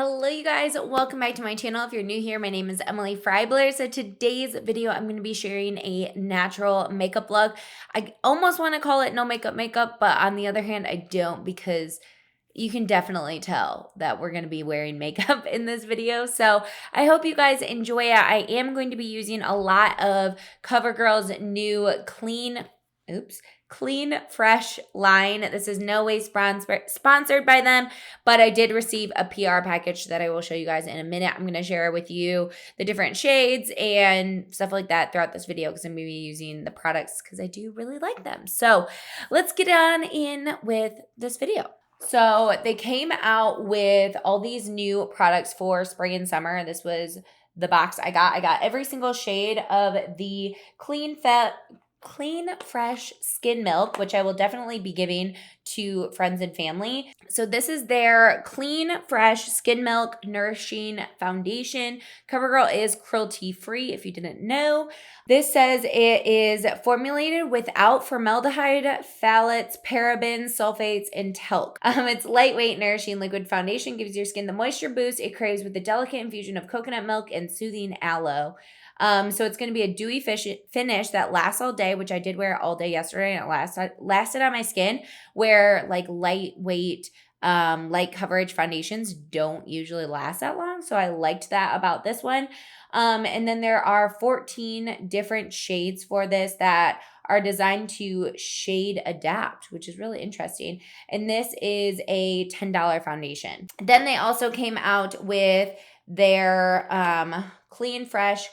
Hello you guys, welcome back to my channel. If you're new here, my name is Emily Freybler. So today's video, I'm going to be sharing a natural makeup look. I almost want to call it no makeup, but on the other hand, I don't because you can definitely tell that we're going to be wearing makeup in this video. So I hope you guys enjoy it. I am going to be using a lot of CoverGirl's new Clean Fresh line. This is no way sponsored by them, but I did receive a PR package that I will show you guys in a minute. I'm going to share with you the different shades and stuff like that throughout this video because I'm going to be using the products because I do really like them. So let's get on in with this video. So they came out with all these new products for spring and summer. This was the box I got. I got every single shade of the Clean Fresh Skin Milk, which I will definitely be giving to friends and family. So this is their Clean Fresh Skin Milk Nourishing Foundation. CoverGirl is cruelty-free, if you didn't know. This says it is formulated without formaldehyde, phthalates, parabens, sulfates, and talc. It's lightweight, nourishing liquid foundation, gives your skin the moisture boost it craves with a delicate infusion of coconut milk and soothing aloe. So it's going to be a dewy finish that lasts all day, which I did wear all day yesterday, and it lasted on my skin, where like lightweight, light coverage foundations don't usually last that long. So I liked that about this one. And then there are 14 different shades for this that are designed to shade adapt, which is really interesting. And this is a $10 foundation. Then they also came out with their Clean Fresh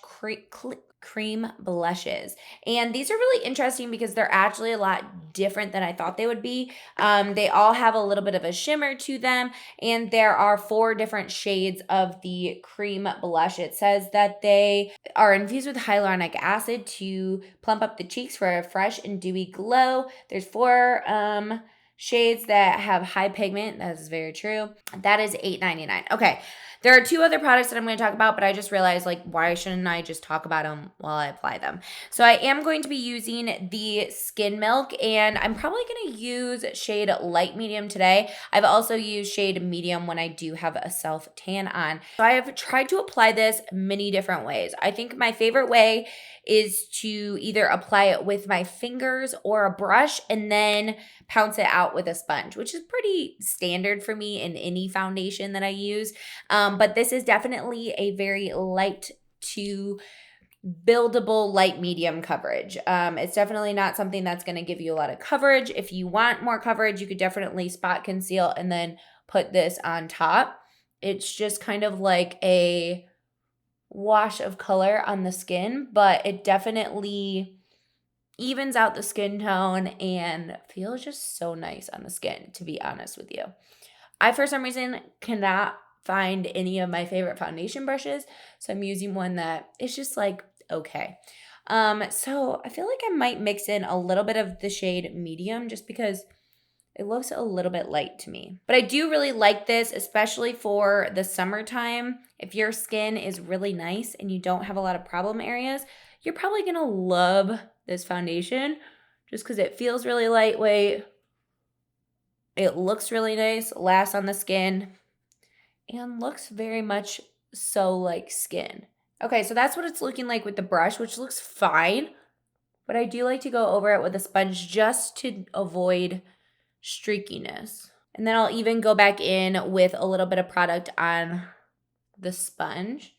cream blushes. And these are really interesting because they're actually a lot different than I thought they would be. They all have a little bit of a shimmer to them, and there are 4 different shades of the cream blush. It says that they are infused with hyaluronic acid to plump up the cheeks for a fresh and dewy glow. There's 4 shades that have high pigment. That is very true. That is $8.99. Okay. There are 2 other products that I'm going to talk about, but I just realized, like, why shouldn't I just talk about them while I apply them? So I am going to be using the Skin Milk, and I'm probably going to use shade light medium today. I've also used shade medium when I do have a self tan on. So I have tried to apply this many different ways. I think my favorite way is to either apply it with my fingers or a brush and then pounce it out with a sponge, which is pretty standard for me in any foundation that I use. But this is definitely a very light to buildable light medium coverage. It's definitely not something that's going to give you a lot of coverage. If you want more coverage, you could definitely spot conceal and then put this on top. It's just kind of like a wash of color on the skin, but it definitely evens out the skin tone and feels just so nice on the skin, to be honest with you. I, for some reason, cannot find any of my favorite foundation brushes, so I'm using one that is just like okay. So I feel like I might mix in a little bit of the shade medium just because it looks a little bit light to me. But I do really like this, especially for the summertime. If your skin is really nice and you don't have a lot of problem areas, you're probably going to love this foundation just because it feels really lightweight. It looks really nice, lasts on the skin, and looks very much so like skin. Okay, so that's what it's looking like with the brush, which looks fine. But I do like to go over it with a sponge just to avoid streakiness. And then I'll even go back in with a little bit of product on the sponge.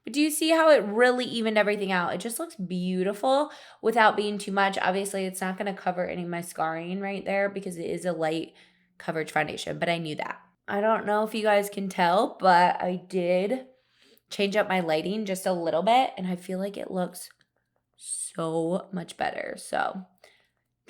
But do you see how it really evened everything out? It just looks beautiful without being too much. Obviously, it's not going to cover any of my scarring right there because it is a light coverage foundation, but I knew that. I don't know if you guys can tell, but I did change up my lighting just a little bit, and I feel like it looks so much better. So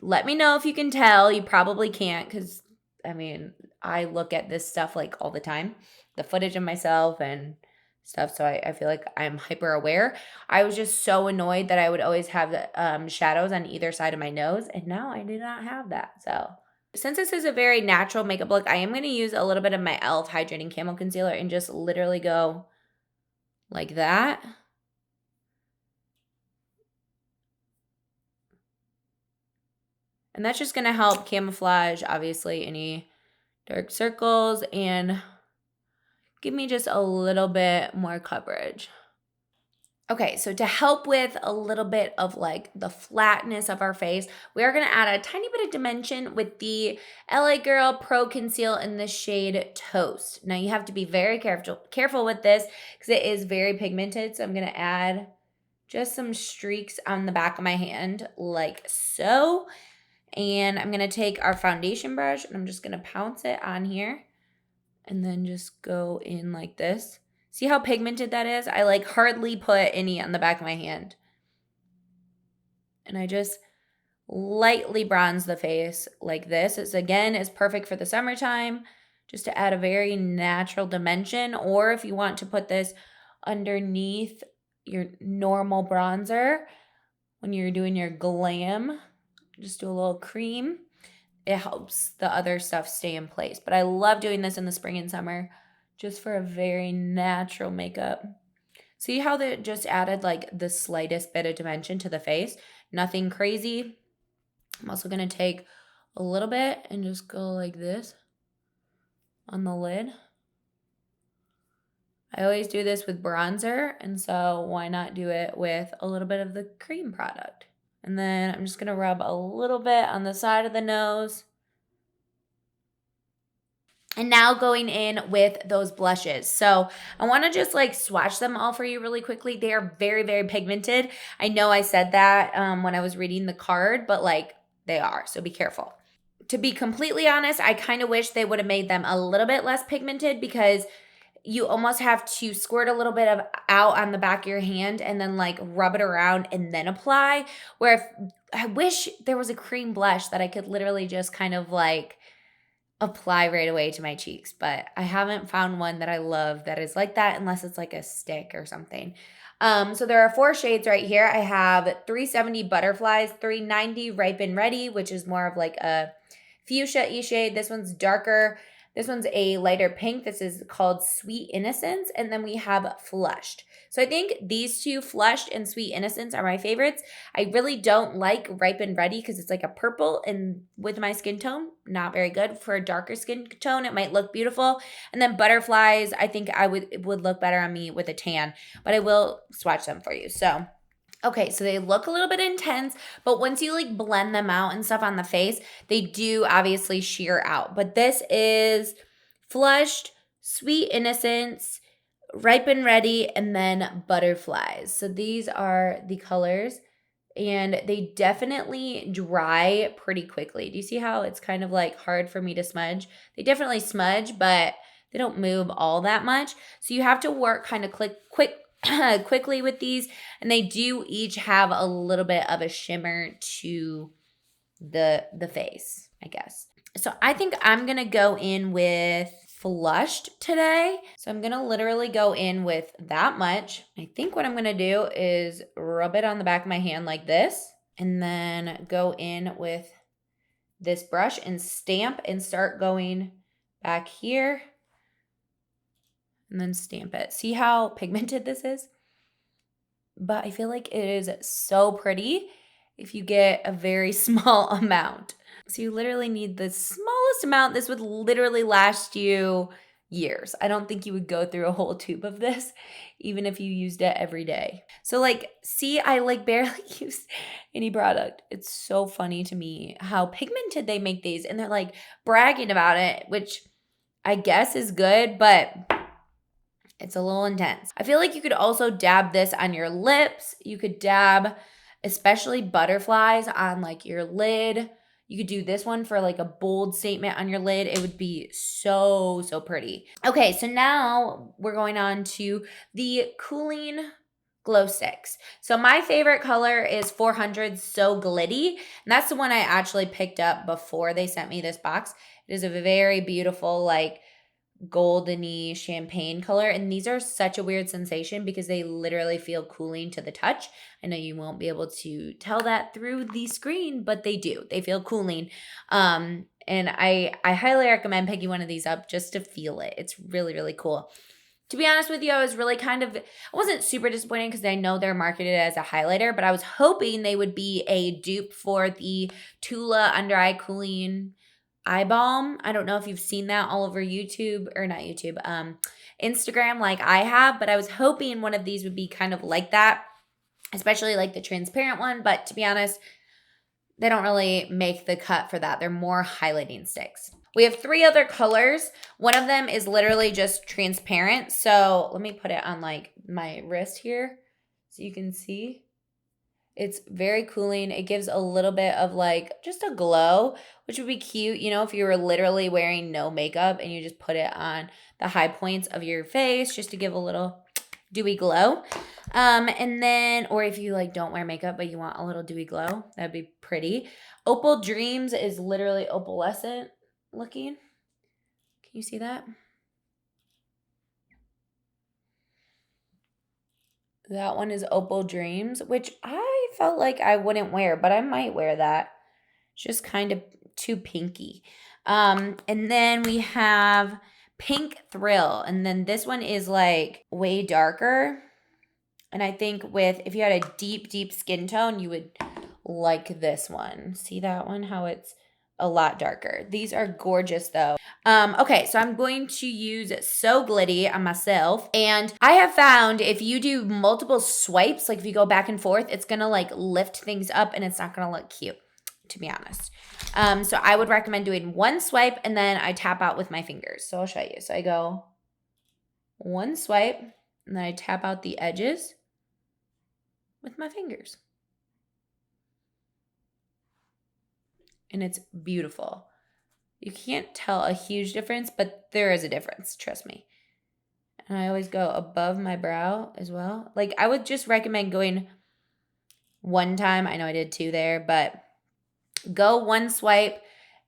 let me know if you can tell. You probably can't because, I mean, I look at this stuff like all the time, the footage of myself and stuff, so I feel like I'm hyper aware. I was just so annoyed that I would always have shadows on either side of my nose, and now I do not have that. So since this is a very natural makeup look, I am going to use a little bit of my e.l.f. Hydrating Camo Concealer and just literally go like that. And that's just going to help camouflage, obviously, any dark circles and give me just a little bit more coverage. Okay, so to help with a little bit of like the flatness of our face, we are going to add a tiny bit of dimension with the LA Girl Pro Conceal in the shade Toast. Now you have to be very careful with this because it is very pigmented. So I'm going to add just some streaks on the back of my hand like so. And I'm going to take our foundation brush and I'm just going to pounce it on here and then just go in like this. See how pigmented that is? I like hardly put any on the back of my hand. And I just lightly bronze the face like this. It's again is perfect for the summertime, just to add a very natural dimension. Or if you want to put this underneath your normal bronzer when you're doing your glam, just do a little cream. It helps the other stuff stay in place. But I love doing this in the spring and summer just for a very natural makeup. See how that just added like the slightest bit of dimension to the face? Nothing crazy. I'm also going to take a little bit and just go like this on the lid. I always do this with bronzer, and so why not do it with a little bit of the cream product? And then I'm just going to rub a little bit on the side of the nose. And now going in with those blushes. So I want to just like swatch them all for you really quickly. They are very, very pigmented. I know I said that when I was reading the card, but like they are, so be careful. To be completely honest, I kind of wish they would have made them a little bit less pigmented because you almost have to squirt a little bit of out on the back of your hand and then like rub it around and then apply. Where if I wish there was a cream blush that I could literally just kind of like apply right away to my cheeks, but I haven't found one that I love that is like that unless it's like a stick or something. So there are 4 shades right here. I have 370 Butterflies, 390 Ripe and Ready, which is more of like a fuchsia-y shade. This one's darker. This one's a lighter pink. This is called Sweet Innocence. And then we have Flushed. So I think these two, Flushed and Sweet Innocence, are my favorites. I really don't like Ripe and Ready because it's like a purple, and with my skin tone, not very good. For a darker skin tone, it might look beautiful. And then Butterflies, I think it would look better on me with a tan, but I will swatch them for you. So okay, so they look a little bit intense, but once you like blend them out and stuff on the face, they do obviously sheer out. But this is Flushed, Sweet Innocence, Ripe and Ready, and then Butterflies. So these are the colors, and they definitely dry pretty quickly. Do you see how it's kind of like hard for me to smudge? They definitely smudge, but they don't move all that much. So you have to work kind of quickly with these, and they do each have a little bit of a shimmer to the face, I guess. So I think I'm gonna go in with Flushed today. So I'm gonna literally go in with that much. I think what I'm gonna do is rub it on the back of my hand like this, and then go in with this brush and stamp and start going back here. And then stamp it. See how pigmented this is? But I feel like it is so pretty if you get a very small amount. So you literally need the smallest amount. This would literally last you years. I don't think you would go through a whole tube of this, even if you used it every day. So like, see, I like barely use any product. It's so funny to me how pigmented they make these, and they're like bragging about it, which I guess is good, but it's a little intense. I feel like you could also dab this on your lips. You could dab, especially Butterflies, on like your lid. You could do this one for like a bold statement on your lid. It would be so, so pretty. Okay, so now we're going on to the Cooling Glow Sticks. So my favorite color is 400 So Glitty. And that's the one I actually picked up before they sent me this box. It is a very beautiful, like, goldeny champagne color, and these are such a weird sensation because they literally feel cooling to the touch. I know you won't be able to tell that through the screen, but they do. They feel cooling. And I highly recommend picking one of these up just to feel it. It's really, really cool. To be honest with you, I was really I wasn't super disappointed because I know they're marketed as a highlighter, but I was hoping they would be a dupe for the Tula Under Eye Cooling eye balm. I don't know if you've seen that all over YouTube, or not YouTube, Instagram like I have, but I was hoping one of these would be kind of like that, especially like the transparent one. But to be honest, they don't really make the cut for that. They're more highlighting sticks. We have 3 other colors. One of them is literally just transparent. So let me put it on like my wrist here so you can see. It's very cooling. It gives a little bit of like just a glow, which would be cute, you know, if you were literally wearing no makeup and you just put it on the high points of your face just to give a little dewy glow. And then, or if you like don't wear makeup but you want a little dewy glow, that'd be pretty. Opal Dreams is literally opalescent looking. Can you see that? That one is Opal Dreams, which I felt like I wouldn't wear, but I might wear that. It's just kind of too pinky. And then we have Pink Thrill. And then this one is like way darker. And I think if you had a deep, deep skin tone, you would like this one. See that one? How it's a lot darker. These are gorgeous though. Okay, so I'm going to use So Glitty on myself. And I have found if you do multiple swipes, like if you go back and forth, it's gonna like lift things up and it's not gonna look cute, to be honest. So I would recommend doing one swipe and then I tap out with my fingers. So I'll show you. So I go one swipe and then I tap out the edges with my fingers. And it's beautiful. You can't tell a huge difference, but there is a difference, trust me. And I always go above my brow as well. Like I would just recommend going one time. I know I did 2 there, but go one swipe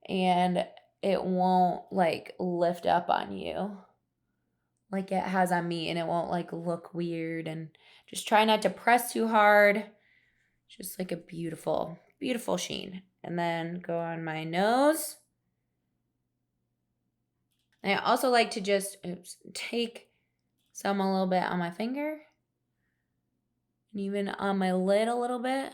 and it won't like lift up on you like it has on me, and it won't like look weird. And just try not to press too hard. Just like a beautiful, beautiful sheen. And then go on my nose. And I also like to just take some a little bit on my finger. And even on my lid a little bit.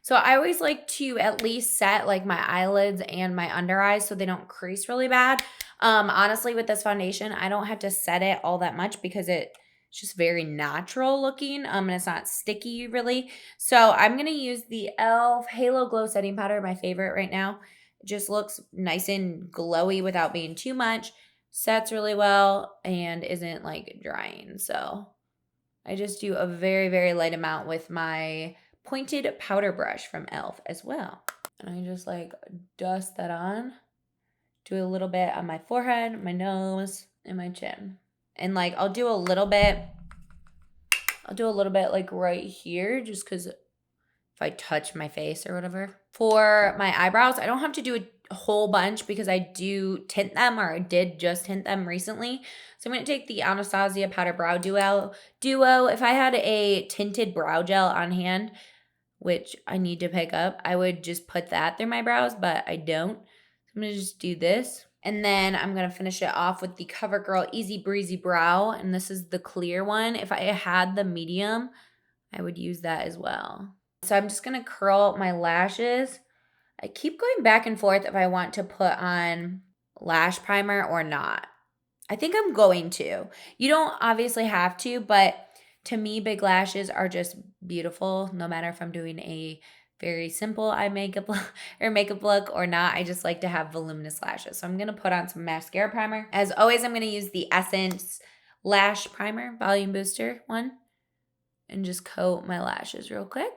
So I always like to at least set like my eyelids and my under eyes so they don't crease really bad. Honestly, with this foundation, I don't have to set it all that much because it's just very natural looking, and it's not sticky really. So I'm going to use the e.l.f. Halo Glow Setting Powder, my favorite right now. It just looks nice and glowy without being too much, sets really well, and isn't like drying. So I just do a very, very light amount with my pointed powder brush from e.l.f. as well. And I just like dust that on. Do a little bit on my forehead, my nose, and my chin. And like I'll do a little bit like right here just because if I touch my face or whatever. For my eyebrows, I don't have to do a whole bunch because I do tint them, or I did just tint them recently. So I'm going to take the Anastasia Powder Brow Duo. If I had a tinted brow gel on hand, which I need to pick up, I would just put that through my brows, but I don't. I'm going to just do this. And then I'm going to finish it off with the CoverGirl Easy Breezy Brow. And this is the clear one. If I had the medium, I would use that as well. So I'm just going to curl my lashes. I keep going back and forth if I want to put on lash primer or not. I think I'm going to. You don't obviously have to, but to me, big lashes are just beautiful no matter if I'm doing a very simple eye makeup or makeup look or not. I just like to have voluminous lashes. So I'm going to put on some mascara primer. As always, I'm going to use the Essence Lash Primer Volume Booster one and just coat my lashes real quick.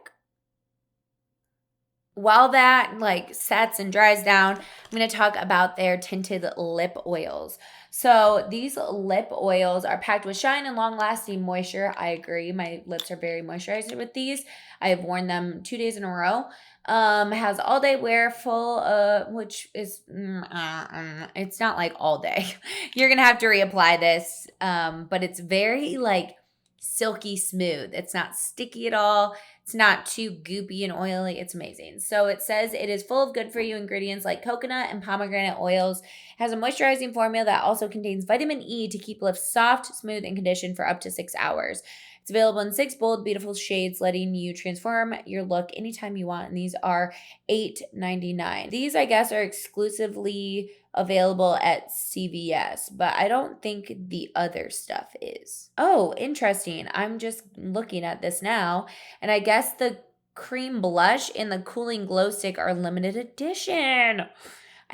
While that like sets and dries down, I'm going to talk about their tinted lip oils. So these lip oils are packed with shine and long-lasting moisture. I agree. My lips are very moisturized with these. I have worn them 2 days in a row. Has all-day wear full, which is, it's not like all day. You're going to have to reapply this, but it's very like silky smooth. It's not sticky at all. It's not too goopy and oily. It's amazing. So it says it is full of good for you ingredients like coconut and pomegranate oils. It has a moisturizing formula that also contains vitamin E to keep lips soft, smooth, and conditioned for up to 6 hours. It's available in 6 bold, beautiful shades, letting you transform your look anytime you want. And these are $8.99. These, I guess, are exclusively available at CVS, but I don't think the other stuff is. Oh, interesting. I'm just looking at this now, and I guess the cream blush and the cooling glow stick are limited edition.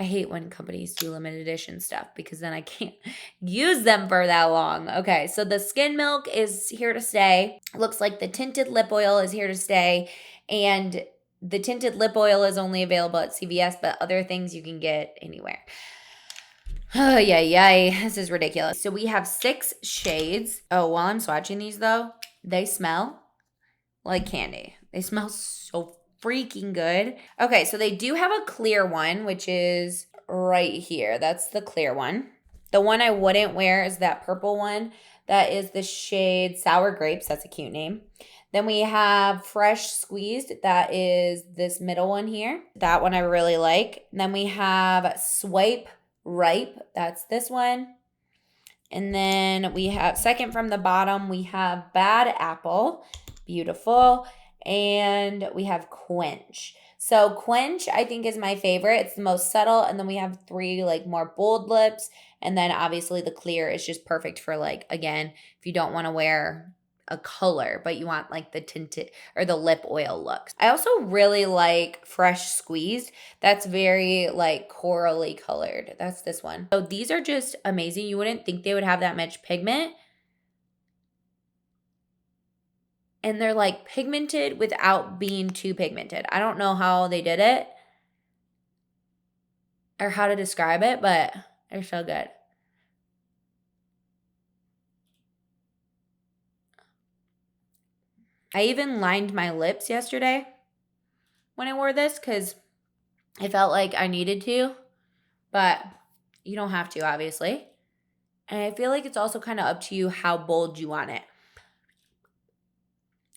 I hate when companies do limited edition stuff because then I can't use them for that long. Okay, so the skin milk is here to stay. Looks like the tinted lip oil is here to stay. And the tinted lip oil is only available at CVS, but other things you can get anywhere. Oh, yay. This is ridiculous. So we have 6 shades. Oh, while I'm swatching these though, they smell like candy. They smell so freaking good. Okay, so they do have a clear one, which is right here. That's the clear one. The one I wouldn't wear is that purple one. That is the shade Sour Grapes. That's a cute name. Then we have Fresh Squeezed. That is this middle one here. That one I really like. And then we have Swipe Ripe. That's this one. And then we have, second from the bottom, we have Bad Apple. Beautiful. And we have Quench. So Quench, I think, is my favorite. It's the most subtle. And then we have 3 like more bold lips. And then obviously the clear is just perfect for like, again, if you don't want to wear a color, but you want like the tinted or the lip oil look. I also really like Fresh Squeezed. That's very like corally colored. That's this one. So these are just amazing. You wouldn't think they would have that much pigment. And they're like pigmented without being too pigmented. I don't know how they did it or how to describe it, but they're so good. I even lined my lips yesterday when I wore this because I felt like I needed to, but you don't have to, obviously. And I feel like it's also kind of up to you how bold you want it.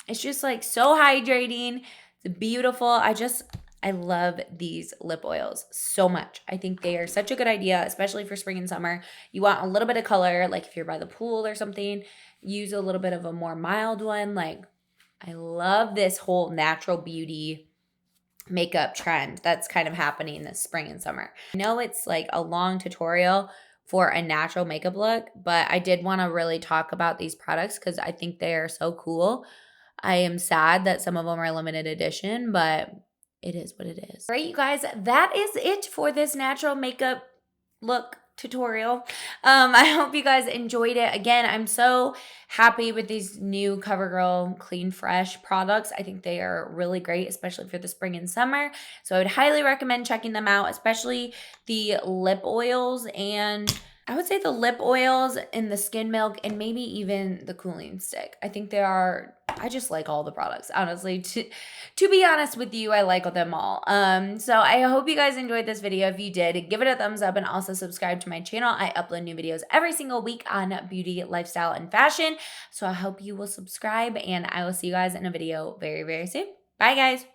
It's just like so hydrating. It's beautiful. I love these lip oils so much. I think they are such a good idea, especially for spring and summer. You want a little bit of color, like if you're by the pool or something, use a little bit of a more mild one. Like, I love this whole natural beauty makeup trend that's kind of happening this spring and summer. I know it's like a long tutorial for a natural makeup look, but I did want to really talk about these products because I think they are so cool. I am sad that some of them are limited edition, but it is what it is. All right, you guys, that is it for this natural makeup look tutorial. I hope you guys enjoyed it. Again, I'm so happy with these new CoverGirl Clean Fresh products. I think they are really great, especially for the spring and summer. So I would highly recommend checking them out, especially the lip oils, and I would say the lip oils and the skin milk and maybe even the cooling stick. I think I just like all the products, honestly. To be honest with you, I like them all. So I hope you guys enjoyed this video. If you did, give it a thumbs up and also subscribe to my channel. I upload new videos every single week on beauty, lifestyle, and fashion. So I hope you will subscribe, and I will see you guys in a video very, very soon. Bye, guys.